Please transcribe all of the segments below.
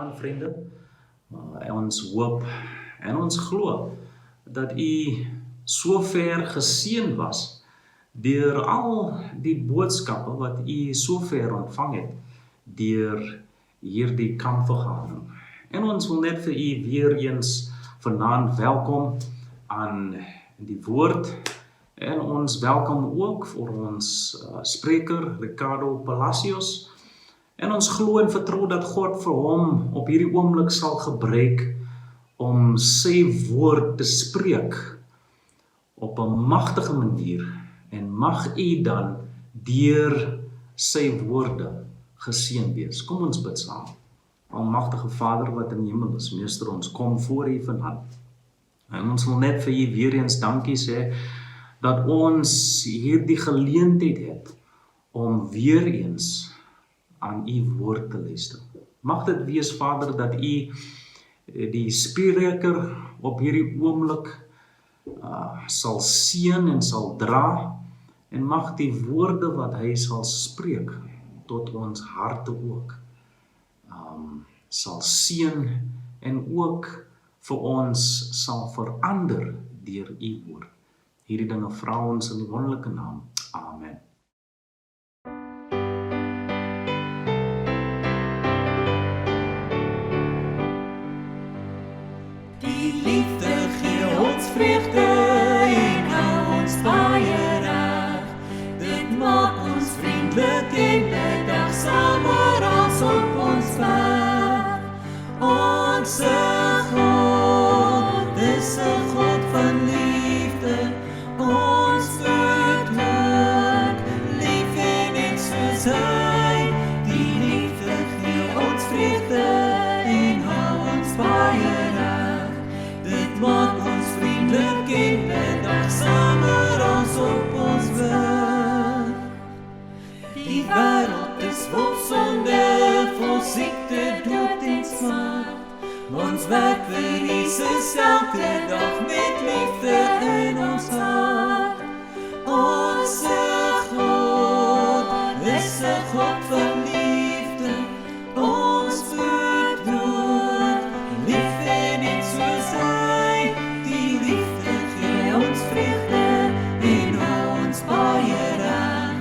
aan, vriende. Ons hoop en ons glo dat u so ver geseën was deur al die boodskappe wat u so ver ontvang het deur hierdie kampvergadering. En ons wil net vir u weer eens vanaand welkom aan die woord en ons welkom ook vir ons spreker Ricardo Palacios. En ons glo en vertrou dat God vir hom op hierdie oomblik sal gebruik om sy woord te spreek op 'n magtige manier en mag u dan deur sy woorde geseën wees. Kom ons bid saam. Almagtige Vader wat in die hemel is, Meester, ons kom voor u vanaand. En ons wil net vir u weer eens dankie sê dat ons hierdie geleentheid het om weer eens aan u woord te luister. Mag dit wees, Vader, dat u die spreker op hierdie oomblik sal seën en sal dra, en mag die woorde wat hy sal spreek tot ons harte ook sal seën en ook vir ons sal verander deur u woord. Hierdie dinge vra ons in die wonderlike naam. Amen. Die liefde gee ons vreugde en hou ons baie reg. Dit maak ons vriendelik en bedagsaam oral op ons weg. Onse God is 'n God van liefde. Ons moet ook lief hê net soos hy. Die liefde gee ons vreugde en hou ons baie reg. Dit maak ons vriendelik en bedagsaam oral op ons weg. Die wêreld is vol sonde, vol siekte, dood en smart. Ons werk vir Jesus elke dag met liefde in ons hart. Onse God is 'n God van liefde. Ons moet ook lief hê net soos hy. Die liefde gee ons vreugde en hou ons baie reg.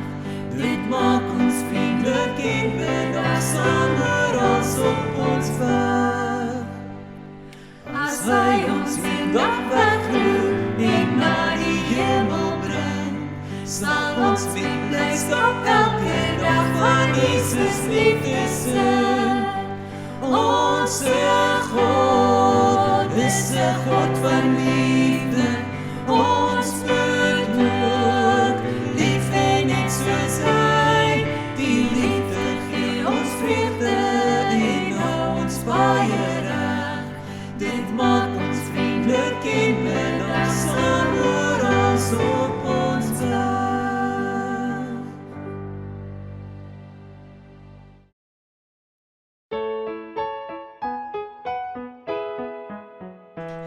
Dit maak ons vriendelik en bedagsaam oral op ons weg. As hy ons eendag wegroep en na die hemel bring, sal ons met blydskap elke dag van Jesus liefde sing. Onse God is 'n God van liefde. Ons moet ook lief hê net soos hy. Die liefde gee ons vreugde en hou ons baie reg. Dit maak ons vriendelik en bedagsaam oral op ons weg.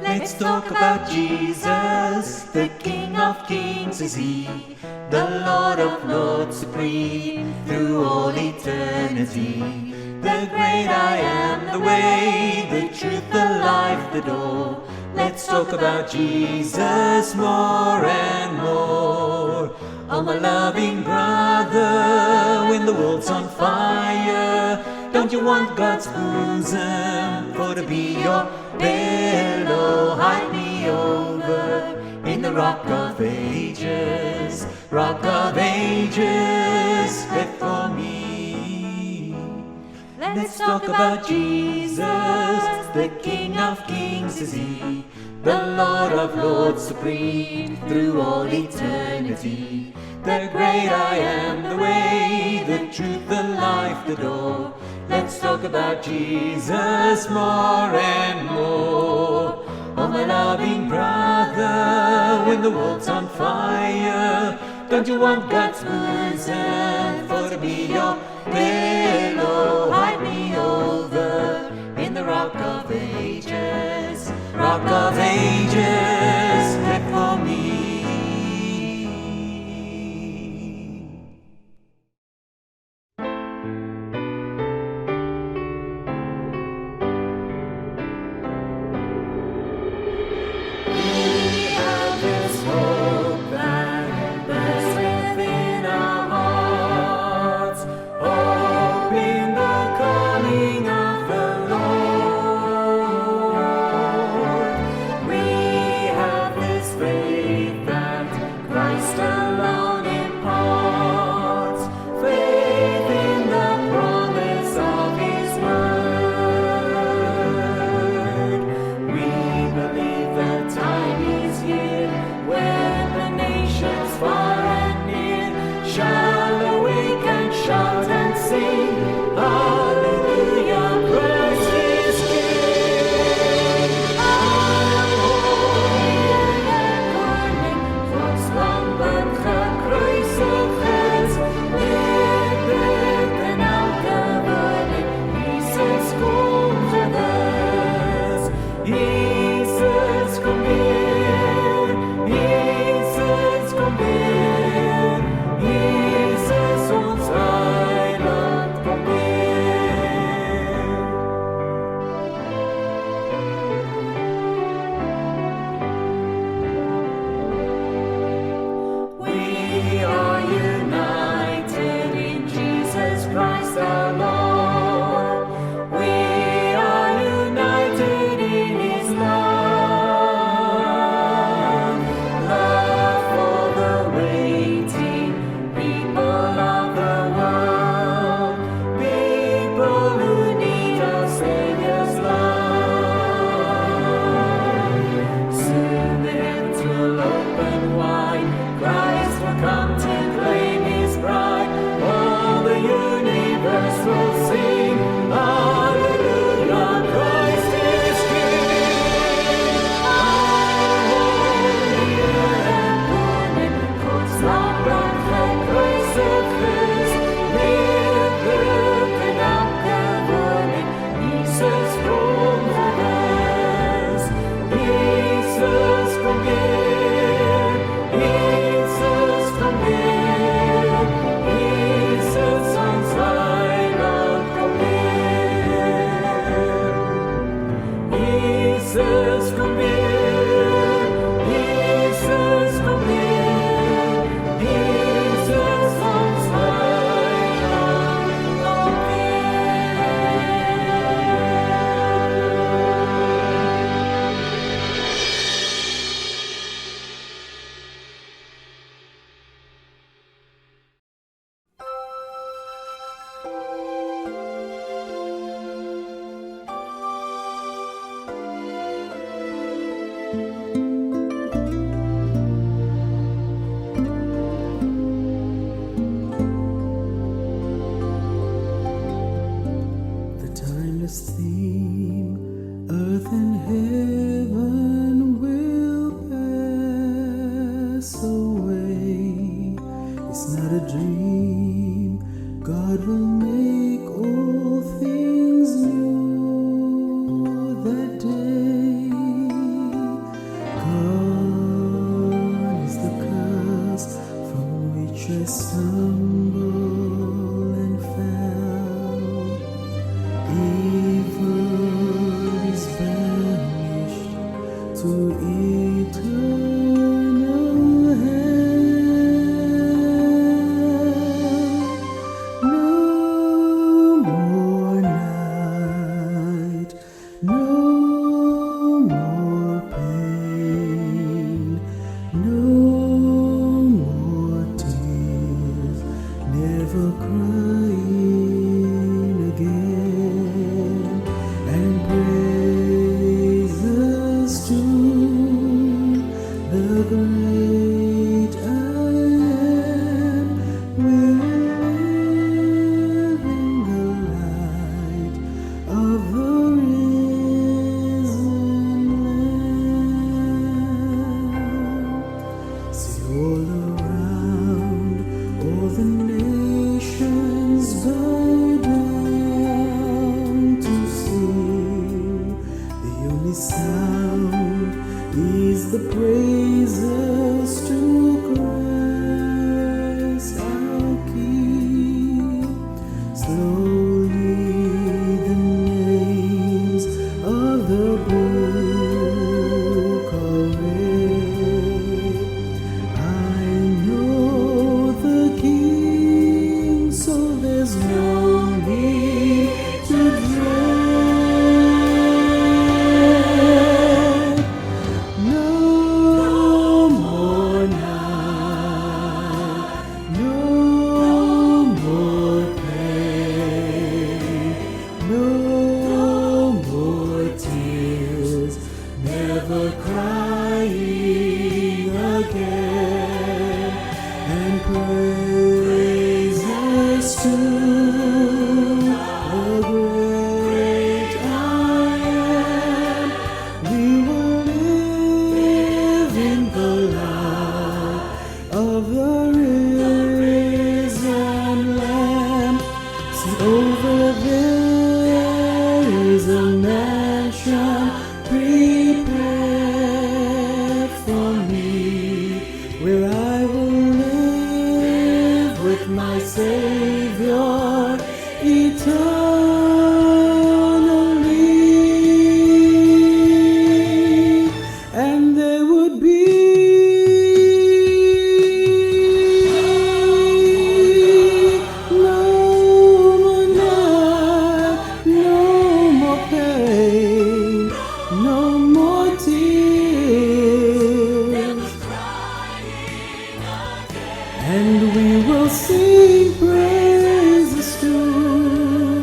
Let's talk about Jesus, the King of Kings is He, the Lord of Lords supreme through all eternity. The great I am, the way, the truth, the life, the door. Let's talk about Jesus more and more. Oh, my loving brother, when the world's on fire, don't you want God's bosom for to be your pillow? Hide me over in the rock of ages, before me. Let's talk about Jesus, the King of Kings is He, the Lord of Lords supreme through all eternity. The great I am, the way, the truth, the life, the door. Let's talk about Jesus more and more. Oh, my loving brother, when the world's on fire, don't you want God's bosom for to be your pillow? Hide me over in the rock of ages, before me. Jesus, kom weer. Jesus, kom weer. Jesus, ons Heiland, kom weer. We are united in Jesus Christ our Lord. We are united in His love. Love for the waiting people of the world. People who need our Savior's love. Soon the heavens will open wide. Christ will come to claim His bride. All the universe will sing, Hallelujah, Christ is King. Women, kurz lang hat Christus lebt, wirken abgewonnen, Jesus from heavens. Jesus, komm her. Jesus, komm her. Jesus, uns Heiland, komm her. Jesus, komm her. Jesus, komm her. Jesus, uns Heiland, komm The timeless theme, earth and heaven will pass away. It's not a dream, God will make all things new that day. Gone is the curse from which I stumble and fell. Evil is banished to eternal hell. No more night, no more pain, no more tears, never crying again. And praises to the great I am. We live in the light of the risen Lamb. See all around, all the nations bow down to sing. The only sound is the praises to Christ our King. Slowly the names of the book are read. I know the King, so there's no need to dread. No more night, no more pain, no more tears, never crying again. And praises to the great I am. We will live in the light of the risen Lamb. See, over there is a mansion prepared for me, where I will live with my Savior eternally, and there would be no more night, no more pain, no more tears, and we will sing praises to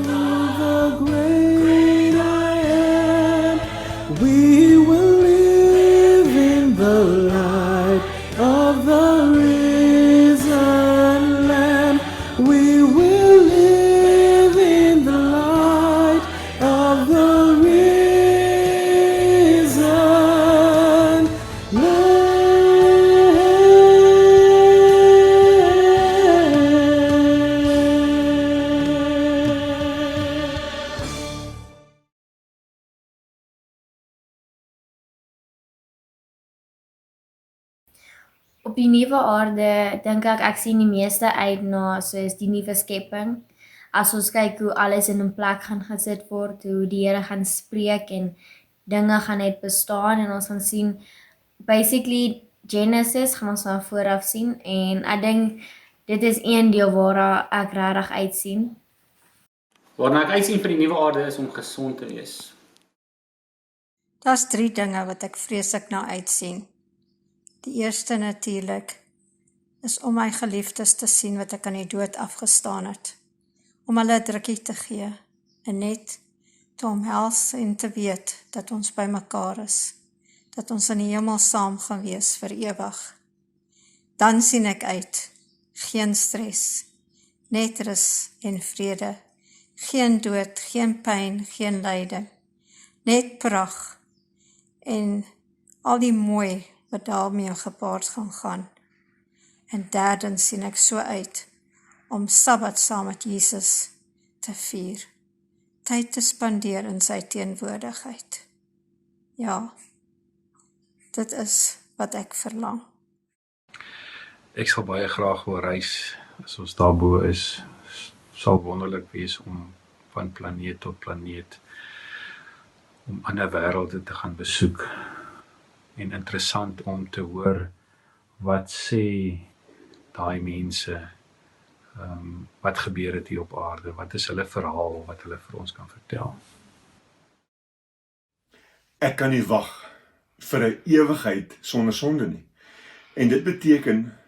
the great I am. We will live in the light of the risen Lamb. We will live in the light of the risen Lamb. Op die nuwe aarde dink ek sien die meeste uit na soos die nuwe skepping. As ons kyk hoe alles in 'n plek gaan gesit word, hoe die Here gaan spreek en dinge gaan net bestaan en ons gaan sien basically Genesis gaan ons van vooraf sien en ek dink dit is een deel waar ek regtig uitsien. Waarna ek uitsien vir die nuwe aarde is om gesond te wees. Daar's 3 dinge wat ek vreeslik na uitsien. Die eerste natuurlik is om my geliefdes te sien wat ek aan die dood afgestaan het. Om hulle 'n drukkie te gee en net te omhels en te weet dat ons by mekaar is. Dat ons in die hemel saam gaan wees vir ewig. Dan sien ek uit. Geen stres. Net rus en vrede. Geen dood, geen pyn, geen lyding. Net pragt en al die mooi wat daarmee gepaard gaan. En derdens sien ek so uit om Sabbat saam met Jesus te vier. Tyd te spandeer in sy teenwoordigheid. Ja, dit is wat ek verlang. Ek sal baie graag wil reis as ons daarbo is. Sal wonderlik wees om van planeet tot planeet om ander wêrelde te gaan besoek. En interessant om te hoor wat sê daai mense, wat gebeur het hier op aarde, wat is hulle verhaal wat hulle vir ons kan vertel. Ek kan nie wag vir 'n ewigheid sonder sonde nie. En dit beteken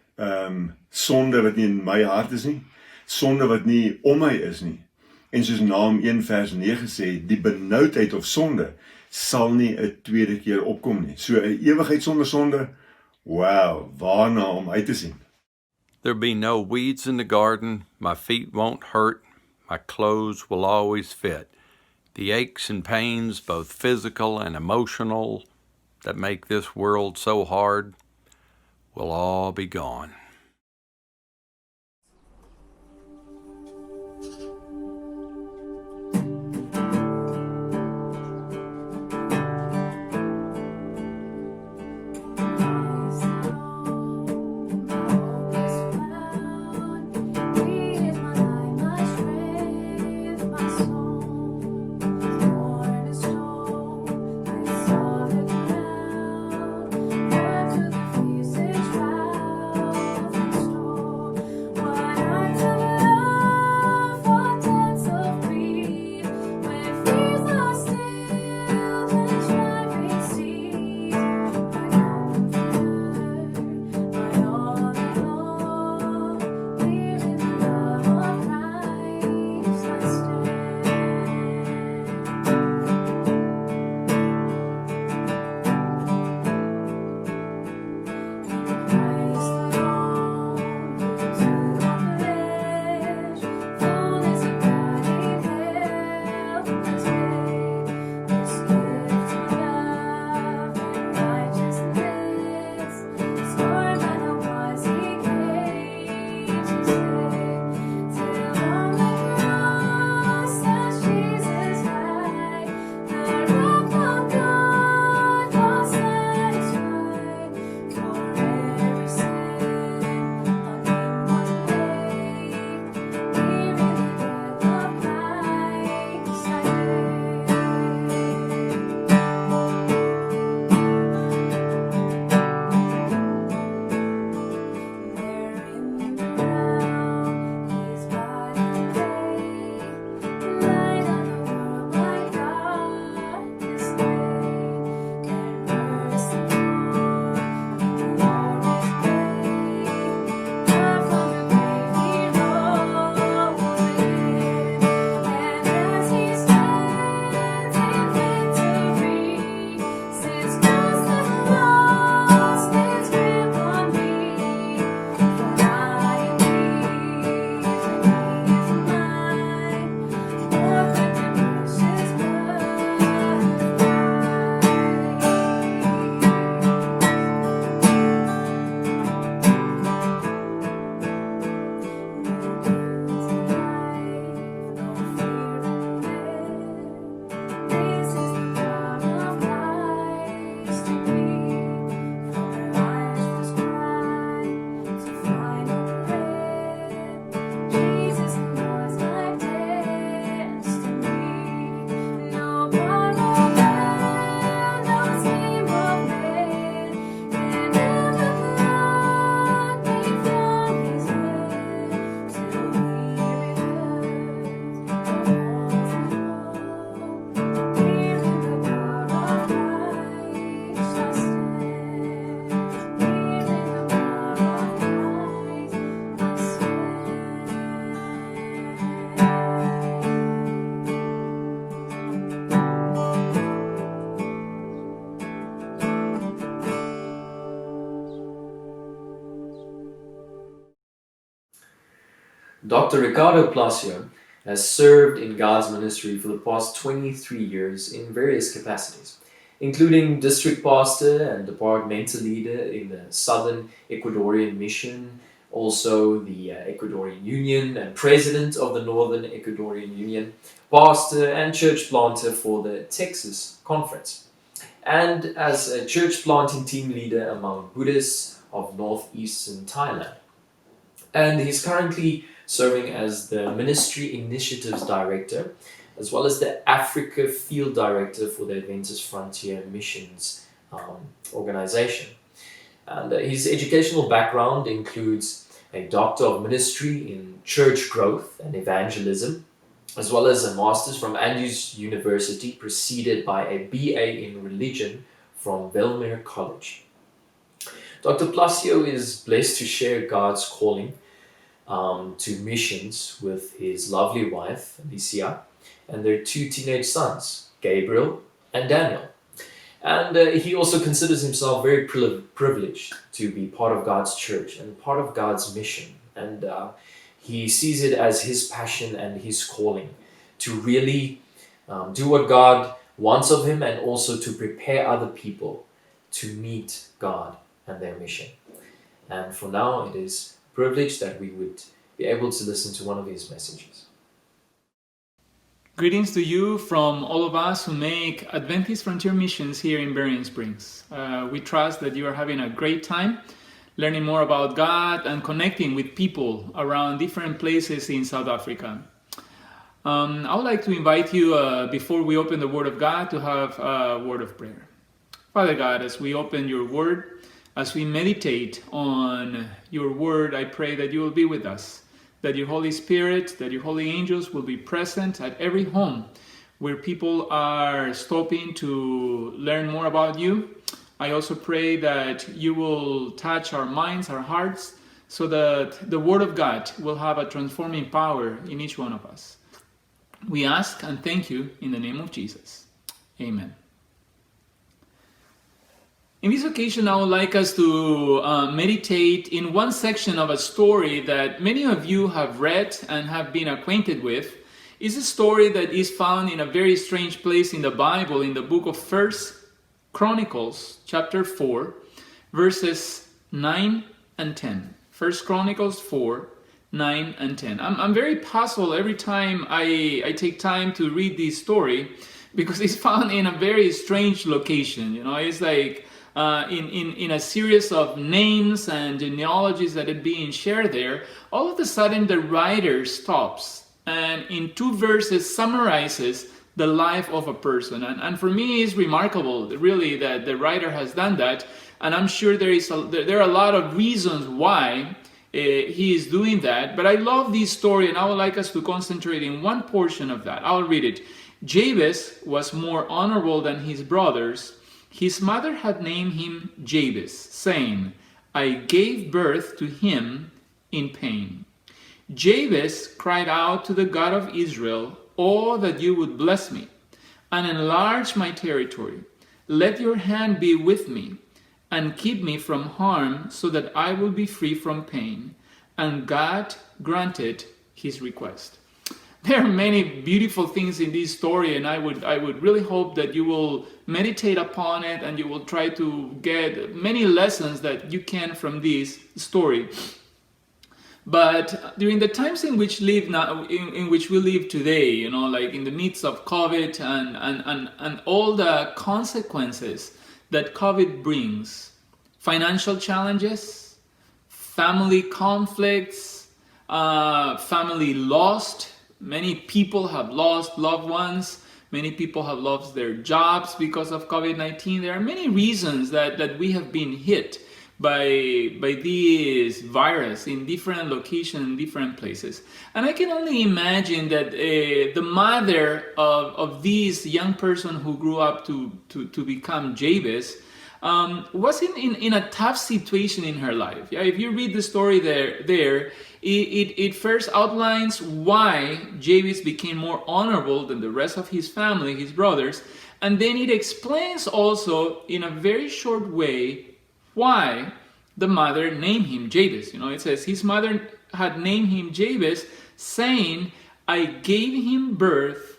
sonde wat nie in my hart is nie, sonde wat nie om my is nie. En soos Naam 1 vers 9 sê, die benoudheid of sonde sal nie 'n tweede keer opkom nie. So 'n ewigheid sonder sonde, wow, waarna om uit te sien. There'll be no weeds in the garden, my feet won't hurt, my clothes will always fit. The aches and pains, both physical and emotional, that make this world so hard, will all be gone. Dr. Ricardo Palacio has served in God's ministry for the past 23 years in various capacities, including district pastor and departmental leader in the Southern Ecuadorian Mission, also the Ecuadorian Union, and president of the Northern Ecuadorian Union, pastor and church planter for the Texas Conference, and as a church planting team leader among Buddhists of northeastern Thailand. And he's currently serving as the Ministry Initiatives Director, as well as the Africa Field Director for the Adventist Frontier Missions organization. And his educational background includes a Doctor of Ministry in Church Growth and Evangelism, as well as a Master's from Andrews University, preceded by a BA in Religion from Velmere College. Dr. Palacio is blessed to share God's calling to missions with his lovely wife, Alicia, and their 2 teenage sons, Gabriel and Daniel. And he also considers himself very privileged to be part of God's church and part of God's mission. And he sees it as his passion and his calling to really do what God wants of him, and also to prepare other people to meet God and their mission. And for now, it is a privilege that we would be able to listen to one of his messages. Greetings to you from all of us who make Adventist Frontier Missions here in Berrien Springs. We trust that you are having a great time learning more about God and connecting with people around different places in South Africa. I would like to invite you, before we open the Word of God, to have a word of prayer. Father God, as we open your Word, as we meditate on your Word, I pray that you will be with us, that your Holy Spirit, that your holy angels will be present at every home where people are stopping to learn more about you. I also pray that you will touch our minds, our hearts, so that the Word of God will have a transforming power in each one of us. We ask and thank you in the name of Jesus. Amen. In this occasion, I would like us to meditate in one section of a story that many of you have read and have been acquainted with. It's a story that is found in a very strange place in the Bible, in the book of 1 Chronicles, chapter 4, verses 9 and 10. 1 Chronicles 4, 9 and 10. I'm very puzzled every time I take time to read this story, because it's found in a very strange location. You know, it's like in a series of names and genealogies that are being shared there. All of a sudden the writer stops and in 2 verses summarizes the life of a person. And for me, it's remarkable, really, that the writer has done that. And I'm sure there are a lot of reasons why he is doing that. But I love this story, and I would like us to concentrate in one portion of that. I'll read it. Jabez was more honorable than his brothers. His mother had named him Jabez, saying, I gave birth to him in pain. Jabez cried out to the God of Israel, Oh, that you would bless me and enlarge my territory. Let your hand be with me and keep me from harm, so that I will be free from pain. And God granted his request. There are many beautiful things in this story, and I would really hope that you will meditate upon it and you will try to get many lessons that you can from this story. But during the times in which we live today, you know, like in the midst of COVID and all the consequences that COVID brings, financial challenges, family conflicts, family lost. Many people have lost loved ones. Many people have lost their jobs because of COVID-19. There are many reasons that we have been hit by this virus in different locations, in different places. And I can only imagine that the mother of this young person who grew up to become Jabez was in a tough situation in her life. Yeah, if you read the story there, it first outlines why Jabez became more honorable than the rest of his family, his brothers, and then it explains also in a very short way why the mother named him Jabez. You know, it says his mother had named him Jabez, saying, I gave him birth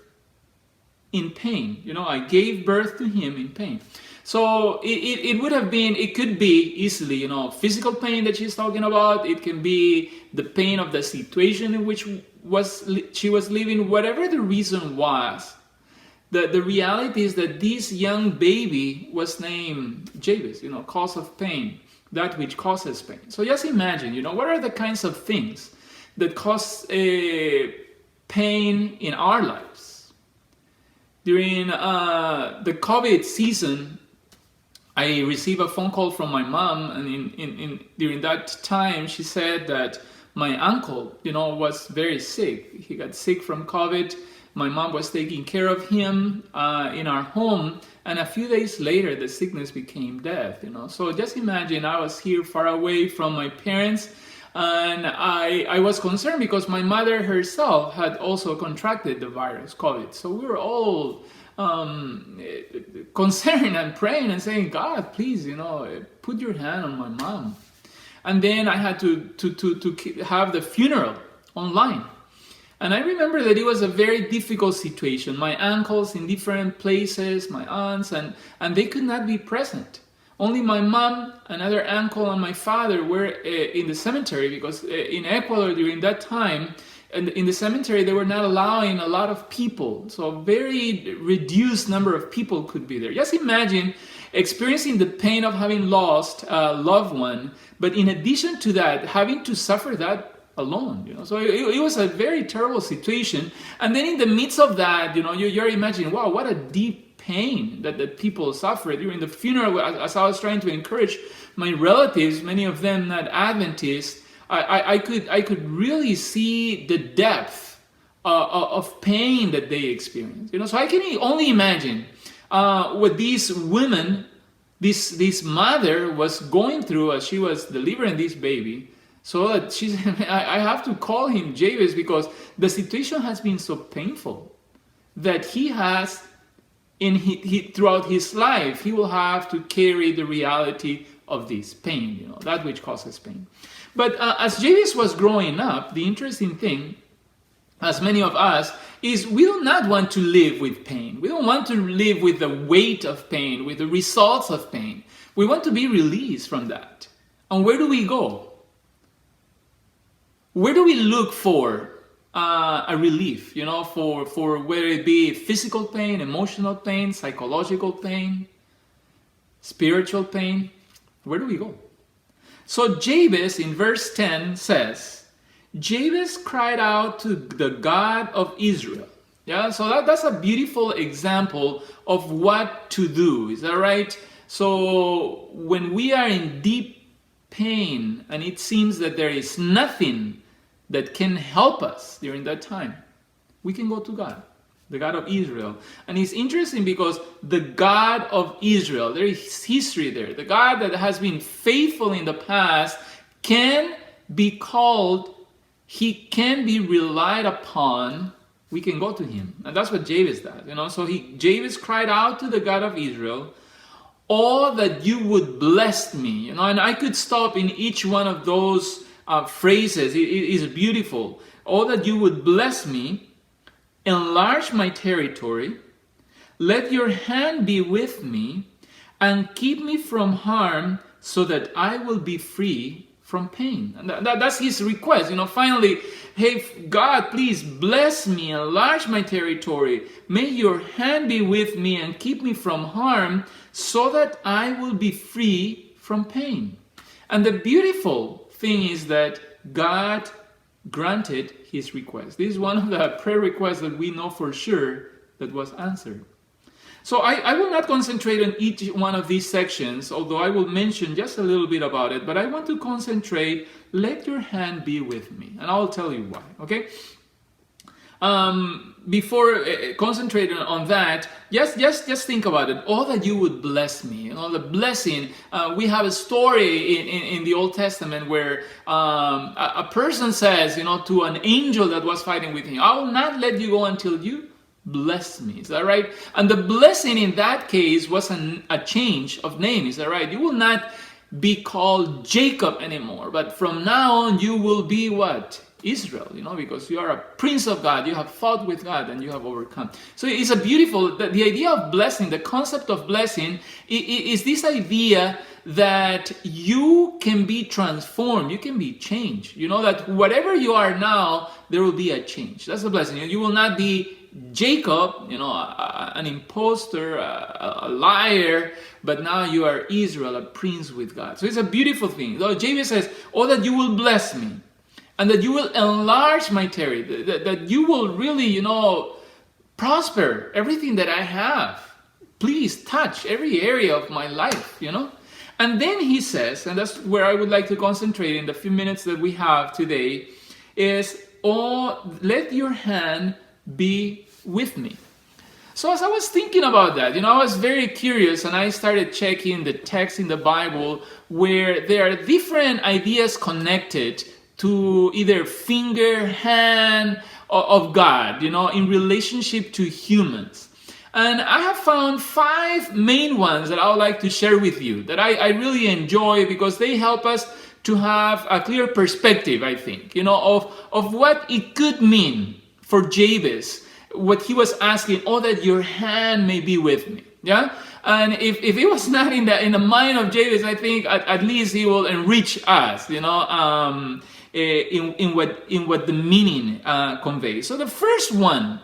in pain. I gave birth to him in pain. So it would have been, it could be easily, physical pain that she's talking about. It can be the pain of the situation in which she was living, whatever the reason was. The reality is that this young baby was named Jabez, cause of pain, that which causes pain. So just imagine, what are the kinds of things that cause pain in our lives? During the COVID season, I received a phone call from my mom, and during that time, she said that my uncle, was very sick. He got sick from COVID. My mom was taking care of him in our home, and a few days later, the sickness became death. So just imagine, I was here far away from my parents, and I was concerned because my mother herself had also contracted the virus, COVID. So we were all concerned and praying and saying, God, please, put your hand on my mom. And then I had to have the funeral online. And I remember that it was a very difficult situation. My uncles in different places, my aunts, and they could not be present. Only my mom, another uncle, and my father were in the cemetery, because in Ecuador during that time, and in the cemetery, they were not allowing a lot of people. So a very reduced number of people could be there. Just imagine experiencing the pain of having lost a loved one, but in addition to that, having to suffer that alone. So it was a very terrible situation. And then in the midst of that, you're imagining, wow, what a deep pain that people suffer during the funeral. As I was trying to encourage my relatives, many of them not Adventists, I could really see the depth of pain that they experienced. So I can only imagine what these women, this mother was going through as she was delivering this baby. So that she said, I have to call him Jabez because the situation has been so painful that he has, throughout his life, he will have to carry the reality of this pain, that which causes pain. But as Jabez was growing up, the interesting thing, as many of us, is we do not want to live with pain. We don't want to live with the weight of pain, with the results of pain. We want to be released from that. And where do we go? Where do we look for a relief, for whether it be physical pain, emotional pain, psychological pain, spiritual pain? Where do we go? So Jabez in verse 10 says, Jabez cried out to the God of Israel. Yeah, so that's a beautiful example of what to do. Is that right? So when we are in deep pain and it seems that there is nothing that can help us during that time, we can go to God, the God of Israel. And it's interesting because the God of Israel, there is history there. The God that has been faithful in the past can be called, he can be relied upon. We can go to him. And that's what Jabez does. So Jabez cried out to the God of Israel, oh, that you would bless me. And I could stop in each one of those phrases. It is beautiful. Oh, that you would bless me, enlarge my territory, let your hand be with me, and keep me from harm so that I will be free from pain. And that's his request. Finally, hey, God, please bless me, enlarge my territory. May your hand be with me and keep me from harm so that I will be free from pain. And the beautiful thing is that God granted his request. This is one of the prayer requests that we know for sure that was answered. So I will not concentrate on each one of these sections, although I will mention just a little bit about it, but I want to concentrate, let your hand be with me, and I'll tell you why, okay? Before concentrating on that, just think about it. Oh, that you would bless me. The blessing. We have a story in the Old Testament where a person says, to an angel that was fighting with him, I will not let you go until you bless me. Is that right? And the blessing in that case was a change of name. Is that right? You will not be called Jacob anymore, but from now on you will be what? Israel, because you are a prince of God, you have fought with God and you have overcome. So it's a beautiful, the idea of blessing, the concept of blessing is this idea that you can be transformed, you can be changed. That whatever you are now, there will be a change. That's a blessing. You will not be Jacob, an imposter, a liar, but now you are Israel, a prince with God. So it's a beautiful thing. So Jabez says, that you will bless me, and that you will enlarge my territory, that you will really, prosper everything that I have. Please touch every area of my life, And then he says, and that's where I would like to concentrate in the few minutes that we have today, is, let your hand be with me. So as I was thinking about that, I was very curious, and I started checking the text in the Bible where there are different ideas connected to either finger, hand of God, in relationship to humans. And I have found 5 main ones that I would like to share with you that I really enjoy, because they help us to have a clear perspective, I think, of what it could mean for Jabez, what he was asking, that your hand may be with me. Yeah? And if it was not in the mind of Jabez, I think at least he will enrich us, in what the meaning conveys. So the first one,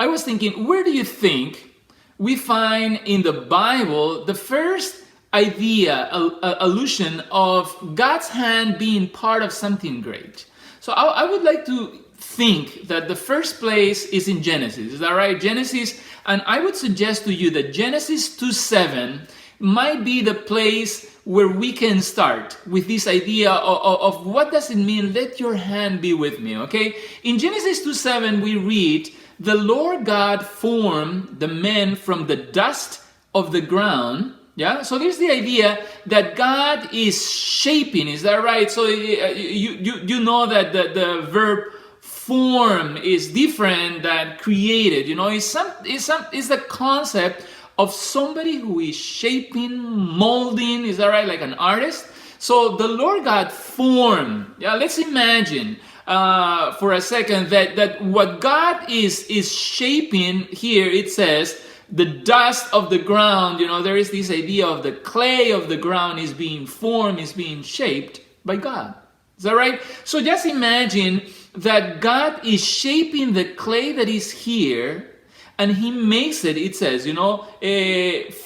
I was thinking, where do you think we find in the Bible the first idea, allusion of God's hand being part of something great? So I would like to think that the first place is in Genesis. Is that right? Genesis, and I would suggest to you that Genesis 2:7 might be the place where we can start with this idea of what does it mean, let your hand be with me, okay? In Genesis 2:7 we read, the Lord God formed the man from the dust of the ground. Yeah, so there's the idea that God is shaping, is that right? So you know that the verb form is different than created. It's the concept of somebody who is shaping, molding, is that right? Like an artist. So the Lord God formed. Yeah, let's imagine for a second that what God is shaping here, it says, the dust of the ground, there is this idea of the clay of the ground is being formed, is being shaped by God. Is that right? So just imagine that God is shaping the clay that is here, and he makes it, it says,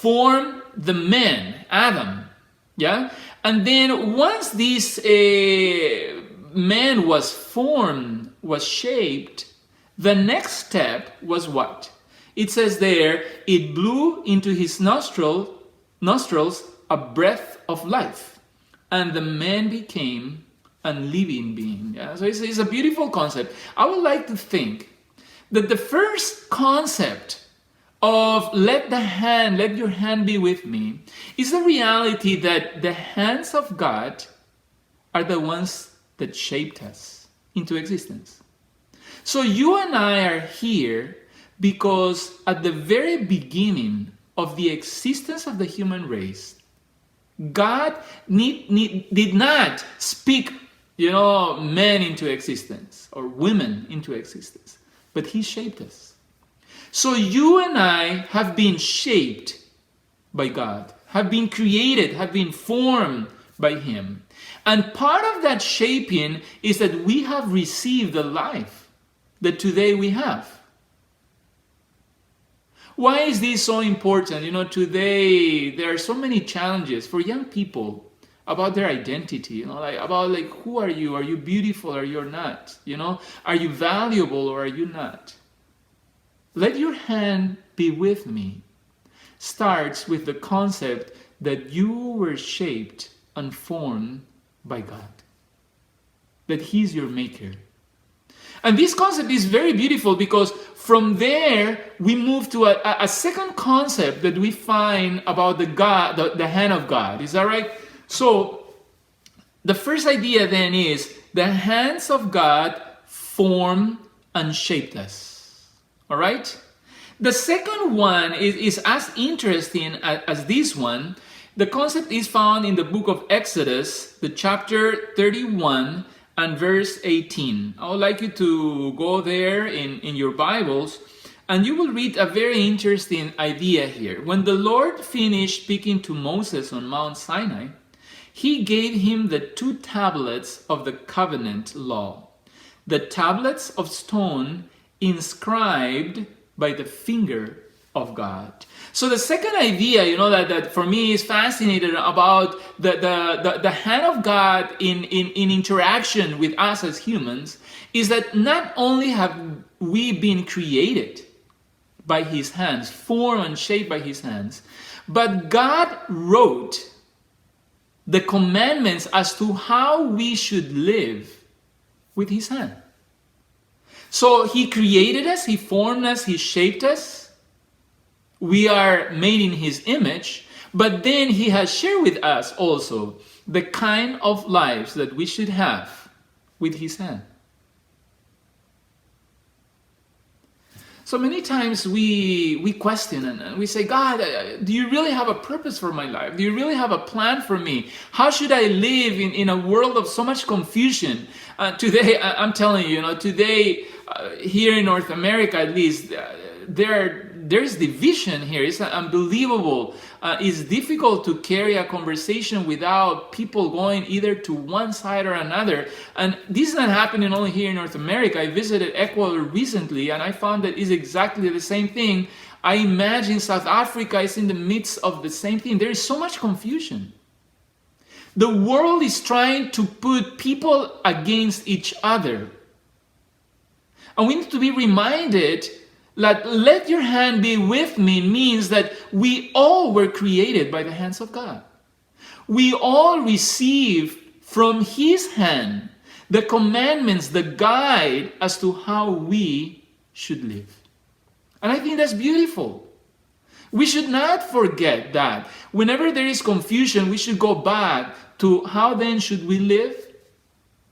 form the man, Adam. Yeah? And then once this man was formed, was shaped, the next step was what? It says there, it blew into his nostrils a breath of life, and the man became a living being. Yeah? So it's a beautiful concept. I would like to think that the first concept of let your hand be with me is the reality that the hands of God are the ones that shaped us into existence. So you and I are here because at the very beginning of the existence of the human race, God did not speak, men into existence or women into existence, but he shaped us. So you and I have been shaped by God, have been created, have been formed by him. And part of that shaping is that we have received the life that today we have. Why is this so important? Today there are so many challenges for young people about their identity, about who are you? Are you beautiful or you're not? Are you valuable or are you not? Let your hand be with me starts with the concept that you were shaped and formed by God, that he's your maker. And this concept is very beautiful because from there we move to a second concept that we find about the hand of God. Is that right? So the first idea then is the hands of God formed and shaped us. All right? The second one is as interesting as this one, The concept is found in the book of Exodus, the chapter 31 and verse 18. I would like you to go there in your Bibles, and you will read a very interesting idea here. When the Lord finished speaking to Moses on Mount Sinai, he gave him the 2 tablets of the covenant law, the tablets of stone inscribed by the finger of God. So the second idea, that for me is fascinating about the hand of God in interaction with us as humans is that not only have we been created by his hands, formed and shaped by his hands, but God wrote the commandments as to how we should live with his hand. So he created us, he formed us, he shaped us. We are made in his image, but then he has shared with us also the kind of lives that we should have with his hand. So many times we question and we say, God, do you really have a purpose for my life? Do you really have a plan for me? How should I live in a world of so much confusion? Today, I'm telling you, today here in North America at least, there's division here. It's unbelievable. It's difficult to carry a conversation without people going either to one side or another. And this is not happening only here in North America. I visited Ecuador recently and I found that it's exactly the same thing. I imagine South Africa is in the midst of the same thing. There is so much confusion. The world is trying to put people against each other. And we need to be reminded that let your hand be with me means that we all were created by the hands of God. We all receive from his hand the commandments, the guide as to how we should live. And I think that's beautiful. We should not forget that. Whenever there is confusion, we should go back to how then should we live?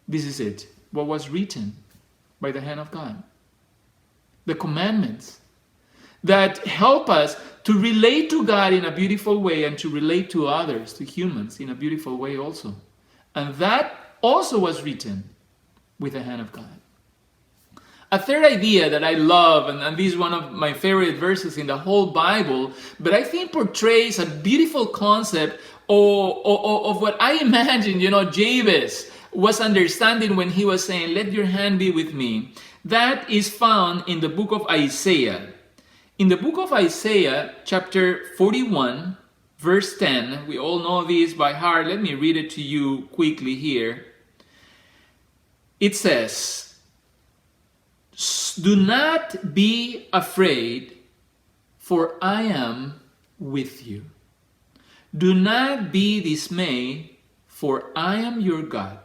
This is it, what was written by the hand of God. The commandments that help us to relate to God in a beautiful way and to relate to others, to humans, in a beautiful way also. And that also was written with the hand of God. A third idea that I love, and this is one of my favorite verses in the whole Bible, but I think portrays a beautiful concept of what I imagine, Jabez was understanding when he was saying, let your hand be with me. That is found in the book of Isaiah. In the book of Isaiah, chapter 41, verse 10, we all know this by heart. Let me read it to you quickly here. It says, do not be afraid, for I am with you. Do not be dismayed, for I am your God.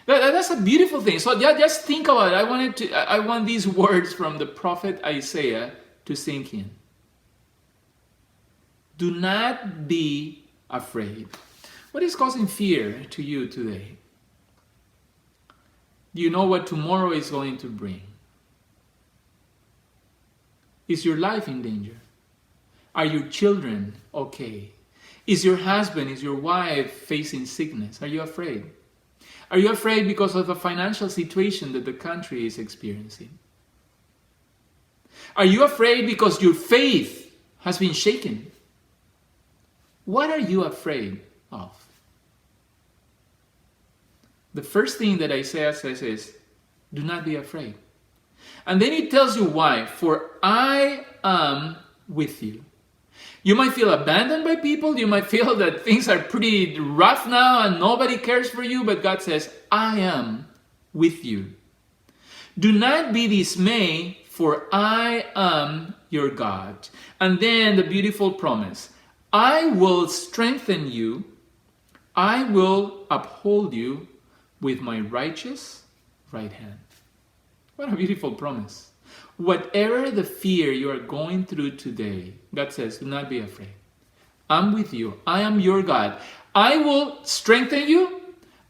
That's a beautiful thing. So just think about it. I want these words from the prophet Isaiah to sink in. Do not be afraid. What is causing fear to you today? Do you know what tomorrow is going to bring? Is your life in danger? Are your children okay? Is your husband, is your wife facing sickness? Are you afraid? Are you afraid because of the financial situation that the country is experiencing? Are you afraid because your faith has been shaken? What are you afraid of? The first thing that Isaiah says is, do not be afraid. And then he tells you why. For I am with you. You might feel abandoned by people. You might feel that things are pretty rough now and nobody cares for you. But God says, I am with you. Do not be dismayed, for I am your God. And then the beautiful promise. I will strengthen you. I will uphold you with my righteous right hand. What a beautiful promise. Whatever the fear you are going through today, God says, do not be afraid. I'm with you. I am your God. I will strengthen you.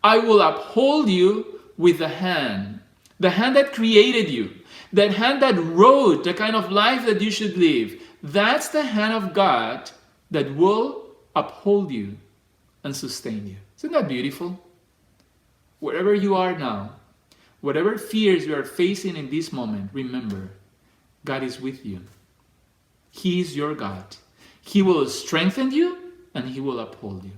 I will uphold you with the hand that created you, that hand that wrote the kind of life that you should live. That's the hand of God that will uphold you and sustain you. Isn't that beautiful? Wherever you are now, whatever fears you are facing in this moment, remember, God is with you. He is your God. He will strengthen you and He will uphold you.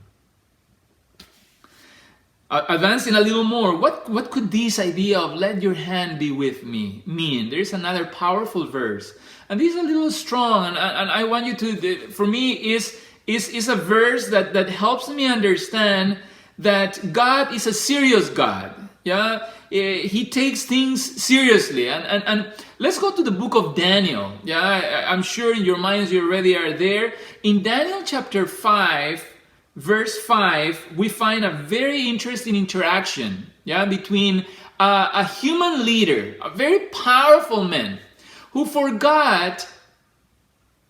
Advancing a little more, what could this idea of let your hand be with me mean? There is another powerful verse, and this is a little strong, and I want you to, for me, is a verse that helps me understand that God is a serious God. Yeah, He takes things seriously, and let's go to the book of Daniel. Yeah, I'm sure in your minds you already are there. In Daniel chapter 5, verse 5, we find a very interesting interaction, between a human leader, a very powerful man, who forgot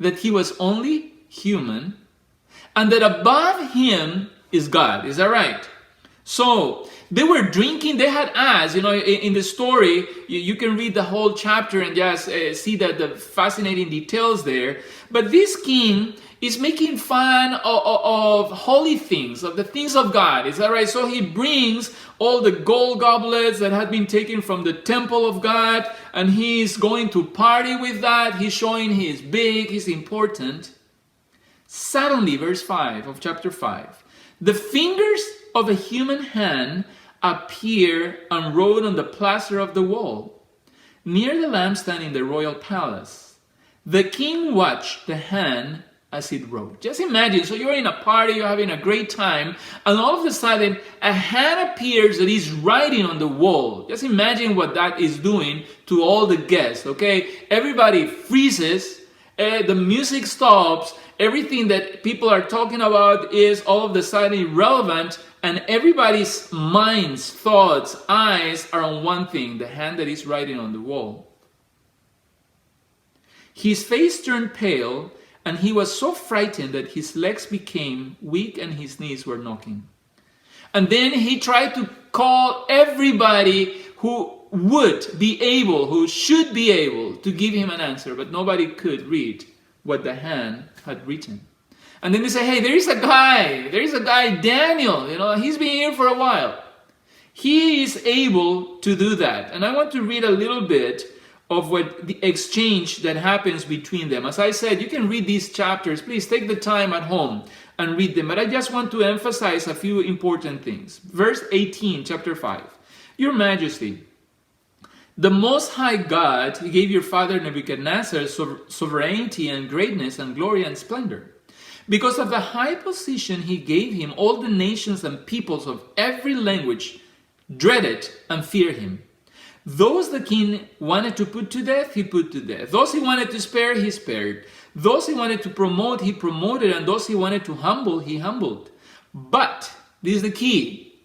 that he was only human and that above him is God. Is that right? So they were drinking, they had asked, in the story, you can read the whole chapter and just see the fascinating details there. But this king is making fun of holy things, of the things of God. Is that right? So he brings all the gold goblets that had been taken from the temple of God, and he's going to party with that. He's showing he's big, he's important. Suddenly, verse 5 of chapter 5, the fingers of a human hand appear and wrote on the plaster of the wall, near the lampstand in the royal palace. The king watched the hand as it wrote. Just imagine, so you're in a party, you're having a great time, and all of a sudden a hand appears that is writing on the wall. Just imagine what that is doing to all the guests, okay? Everybody freezes, the music stops, everything that people are talking about is all of a sudden irrelevant, and everybody's minds, thoughts, eyes are on one thing, the hand that is writing on the wall. His face turned pale, and he was so frightened that his legs became weak and his knees were knocking. And then he tried to call everybody who would be able, who should be able to give him an answer, but nobody could read what the hand had written. And then they say, hey, there is a guy, Daniel, he's been here for a while. He is able to do that. And I want to read a little bit of what the exchange that happens between them. As I said, you can read these chapters. Please take the time at home and read them. But I just want to emphasize a few important things. Verse 18, chapter 5. Your Majesty, the Most High God gave your father Nebuchadnezzar sovereignty and greatness and glory and splendor. Because of the high position he gave him, all the nations and peoples of every language dreaded and feared him. Those the king wanted to put to death, he put to death. Those he wanted to spare, he spared. Those he wanted to promote, he promoted. And those he wanted to humble, he humbled. But, this is the key.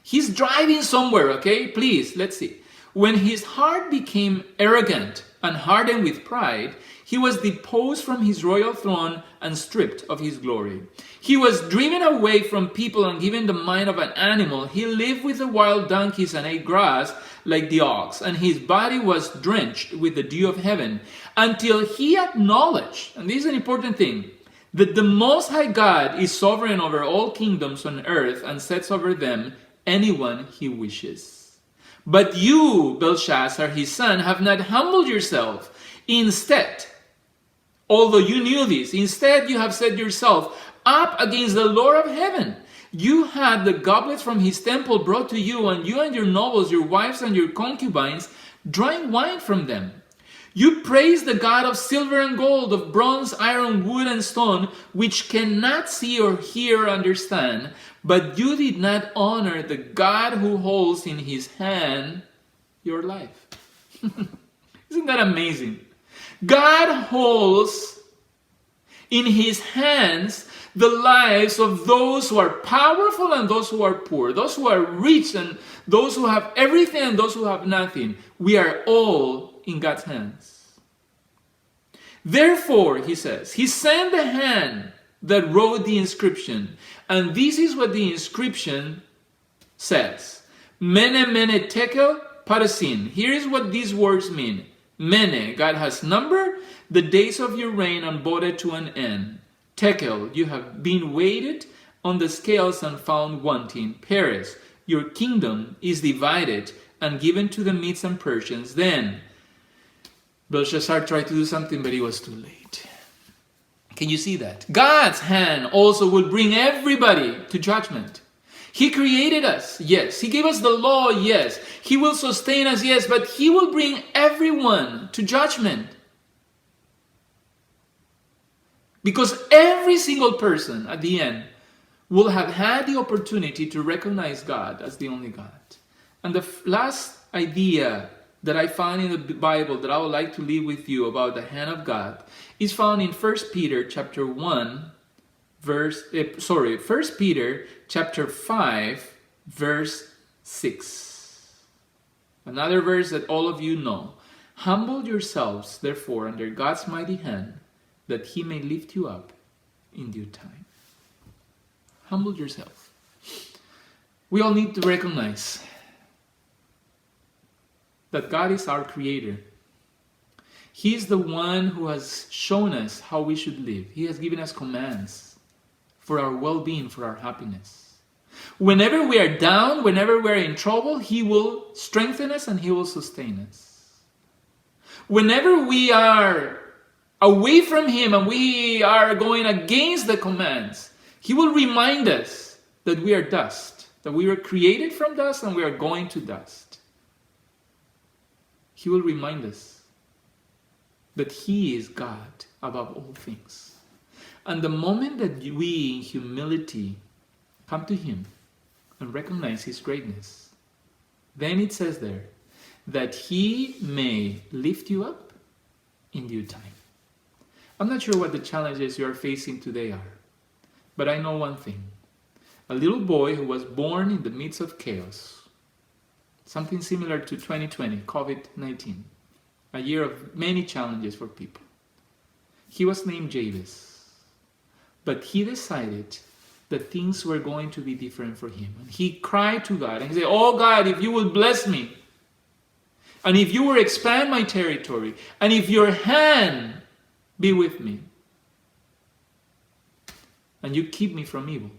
He's driving somewhere, okay? Please, let's see. When his heart became arrogant and hardened with pride, he was deposed from his royal throne and stripped of his glory. He was driven away from people and given the mind of an animal. He lived with the wild donkeys and ate grass like the ox, and his body was drenched with the dew of heaven, until he acknowledged, and this is an important thing, that the Most High God is sovereign over all kingdoms on earth and sets over them anyone he wishes. But you, Belshazzar, his son, have not humbled yourself. Instead, although you knew this, instead you have set yourself up against the Lord of heaven. You had the goblets from his temple brought to you, and you and your nobles, your wives and your concubines, drank wine from them. You praised the God of silver and gold, of bronze, iron, wood, and stone, which cannot see or hear or understand, but you did not honor the God who holds in his hand your life. Isn't that amazing? God holds in his hands the lives of those who are powerful and those who are poor, those who are rich and those who have everything and those who have nothing. We are all in God's hands. Therefore, he says, he sent the hand that wrote the inscription. And this is what the inscription says. Mene, mene, tekel, parasin. Here is what these words mean. Mene, God has numbered the days of your reign and brought it to an end. Tekel, you have been weighed on the scales and found wanting. Peres, your kingdom is divided and given to the Medes and Persians. Then Belshazzar tried to do something, but it was too late. Can you see that? God's hand also will bring everybody to judgment. He created us, yes. He gave us the law, yes. He will sustain us, yes. But He will bring everyone to judgment. Because every single person at the end will have had the opportunity to recognize God as the only God. And the last idea that I found in the Bible that I would like to leave with you about the hand of God is found in 1 Peter chapter 5 verse 6. Another verse that all of you know. Humble yourselves therefore under God's mighty hand, that He may lift you up in due time. Humble yourself. We all need to recognize that God is our creator. He is the one who has shown us how we should live. He has given us commands for our well-being, for our happiness. Whenever we are down, whenever we are in trouble, He will strengthen us and He will sustain us. Whenever we are away from Him and we are going against the commands, He will remind us that we are dust, that we were created from dust and we are going to dust. He will remind us that He is God above all things. And the moment that we, in humility, come to Him and recognize His greatness, then it says there that He may lift you up in due time. I'm not sure what the challenges you are facing today are, but I know one thing. A little boy who was born in the midst of chaos, something similar to 2020, COVID-19, a year of many challenges for people. He was named Jabez, but he decided that things were going to be different for him. And he cried to God and he said, "Oh God, if you will bless me, and if you will expand my territory, and if your hand be with me, and you keep me from evil,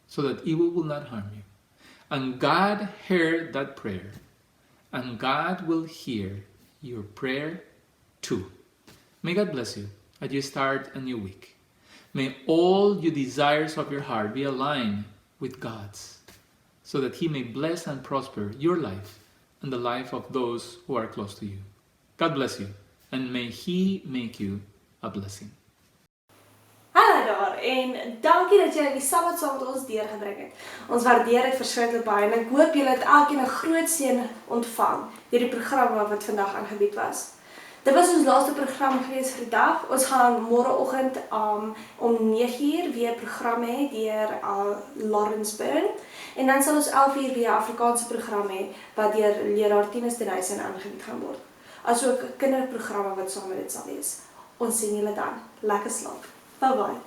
so that evil will not harm you." And God heard that prayer, and God will hear your prayer too. May God bless you as you start a new week. May all your desires of your heart be aligned with God's, so that He may bless and prosper your life and the life of those who are close to you. God bless you, and may He make you a blessing. Hallo daar, en dankie dat julle die Sabbat saam met ons deurgebring het. Ons waardeer dit verskriklik baie en ek hoop julle het elkeen 'n groot seën ontvang deur die programme wat vandag aangebied was. Dit was ons laaste program gewees vir die dag. Ons gaan môreoggend om 9:00 weer program hê deur Lawrence Byrne, en dan sal ons 11:00 weer 'n Afrikaanse program hê wat deur leraar Tinus Denison aangebied gaan word. Asook kinderprogramme wat saam met dit sal wees. Ons sien julle dan. Lekker slaap. Bye bye.